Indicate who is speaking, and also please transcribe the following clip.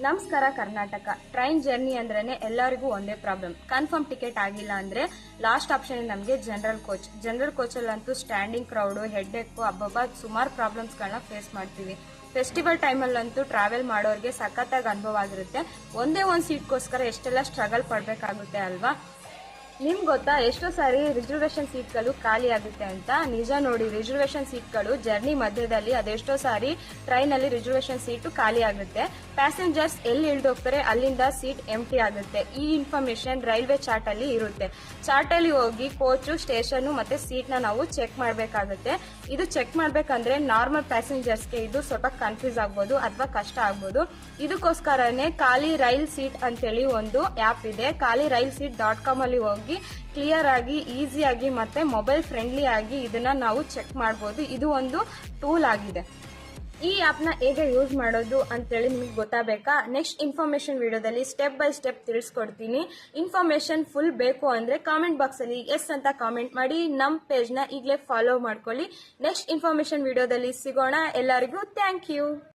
Speaker 1: ನಮಸ್ಕಾರ Karnataka. Train journey ಅಂದ್ರೇನೆ ಎಲ್ಲರಿಗೂ ಒಂದೇ ಪ್ರಾಬ್ಲಮ್. ಕನ್ಫರ್ಮ್ ಟಿಕೆಟ್ ಆಗಿಲ್ಲ ಅಂದ್ರೆ ಲಾಸ್ಟ್ ಆಪ್ಷನ್ ನಮಗೆ ಜನರಲ್ ಕೋಚ್. ಜನರಲ್ ಕೋಚ್ ಅಲ್ಲಂತೂ ಸ್ಟ್ಯಾಂಡಿಂಗ್ ಕ್ರೌಡ್, ಹೆಡ್ ಏಕ್, ಅಬ್ಬಬ್ಬ ಸುಮಾರು ಪ್ರಾಬ್ಲಮ್ಸ್ ಗಳನ್ನ ಫೇಸ್ ಮಾಡ್ತೀವಿ. ಫೆಸ್ಟಿವಲ್ ಟೈಮಲ್ಲಂತೂ ಟ್ರಾವೆಲ್ ಮಾಡೋರಿಗೆ ಸಖತ್ತಾಗಿ ಅನುಭವ ಆಗಿರುತ್ತೆ. ಒಂದೇ ಒಂದು ಸೀಟ್ಗೋಸ್ಕರ ಎಷ್ಟೆಲ್ಲ ಸ್ಟ್ರಗಲ್ ಪಡ್ಬೇಕಾಗುತ್ತೆ ಅಲ್ವಾ? ನಿಮ್ಗೆ ಗೊತ್ತಾ ಎಷ್ಟೋ ಸಾರಿ ರಿಸರ್ವೇಶನ್ ಸೀಟ್ಗಳು ಖಾಲಿ ಆಗುತ್ತೆ ಅಂತ? ನಿಜ ನೋಡಿ, ರಿಸರ್ವೇಶನ್ ಸೀಟ್ಗಳು ಜರ್ನಿ ಮಧ್ಯದಲ್ಲಿ ಅದೆಷ್ಟೋ ಸಾರಿ ಟ್ರೈನ್ ಅಲ್ಲಿ ರಿಸರ್ವೇಶನ್ ಸೀಟು ಖಾಲಿ ಆಗುತ್ತೆ. ಪ್ಯಾಸೆಂಜರ್ಸ್ ಎಲ್ಲಿ ಇಳ್ದೋಗ್ತಾರೆ ಅಲ್ಲಿಂದ ಸೀಟ್ ಎಂಟಿ ಆಗುತ್ತೆ. ಈ ಇನ್ಫಾರ್ಮೇಶನ್ ರೈಲ್ವೆ ಚಾರ್ಟ್ ಅಲ್ಲಿ ಇರುತ್ತೆ. ಚಾರ್ಟ್ ಅಲ್ಲಿ ಹೋಗಿ ಕೋಚು, ಸ್ಟೇಷನ್ ಮತ್ತೆ ಸೀಟ್ ನ ನಾವು ಚೆಕ್ ಮಾಡ್ಬೇಕಾಗುತ್ತೆ. ಇದು ಚೆಕ್ ಮಾಡ್ಬೇಕಂದ್ರೆ ನಾರ್ಮಲ್ ಪ್ಯಾಸೆಂಜರ್ಸ್ಗೆ ಇದು ಸ್ವಲ್ಪ ಕನ್ಫ್ಯೂಸ್ ಆಗ್ಬೋದು ಅಥವಾ ಕಷ್ಟ ಆಗ್ಬೋದು. ಇದಕ್ಕೋಸ್ಕರನೇ ಖಾಲಿ ರೈಲ್ ಸೀಟ್ ಅಂತೇಳಿ ಒಂದು ಆಪ್ ಇದೆ. ಖಾಲಿ ರೈಲ್ ಸೀಟ್ .com ಅಲ್ಲಿ ಹೋಗಿ ಕ್ಲಿಯರ್ ಆಗಿ, ಈಸಿಯಾಗಿ ಮತ್ತೆ ಮೊಬೈಲ್ ಫ್ರೆಂಡ್ಲಿ ಆಗಿ ಇದನ್ನ ನಾವು ಚೆಕ್ ಮಾಡಬಹುದು. ಇದು ಒಂದು ಟೂಲ್ ಆಗಿದೆ. ಈ ಆಪ್ ನ ಹೇಗೆ ಯೂಸ್ ಮಾಡೋದು ಅಂತೇಳಿ ನಿಮಗೆ ಗೊತ್ತಾಗಬೇಕಾ? ನೆಕ್ಸ್ಟ್ ಇನ್ಫಾರ್ಮೇಶನ್ ವಿಡಿಯೋದಲ್ಲಿ ಸ್ಟೆಪ್ ಬೈ ಸ್ಟೆಪ್ ತಿಳಿಸ್ಕೊಡ್ತೀನಿ. ಇನ್ಫಾರ್ಮೇಶನ್ ಫುಲ್ ಬೇಕು ಅಂದ್ರೆ ಕಾಮೆಂಟ್ ಬಾಕ್ಸ್ ಅಲ್ಲಿ ಎಸ್ ಅಂತ ಕಾಮೆಂಟ್ ಮಾಡಿ. ನಮ್ ಪೇಜ್ ನ ಈಗಲೇ ಫಾಲೋ ಮಾಡ್ಕೊಳ್ಳಿ. ನೆಕ್ಸ್ಟ್ ಇನ್ಫಾರ್ಮೇಶನ್ ವಿಡಿಯೋದಲ್ಲಿ ಸಿಗೋಣ. ಎಲ್ಲರಿಗೂ ಥ್ಯಾಂಕ್ ಯು.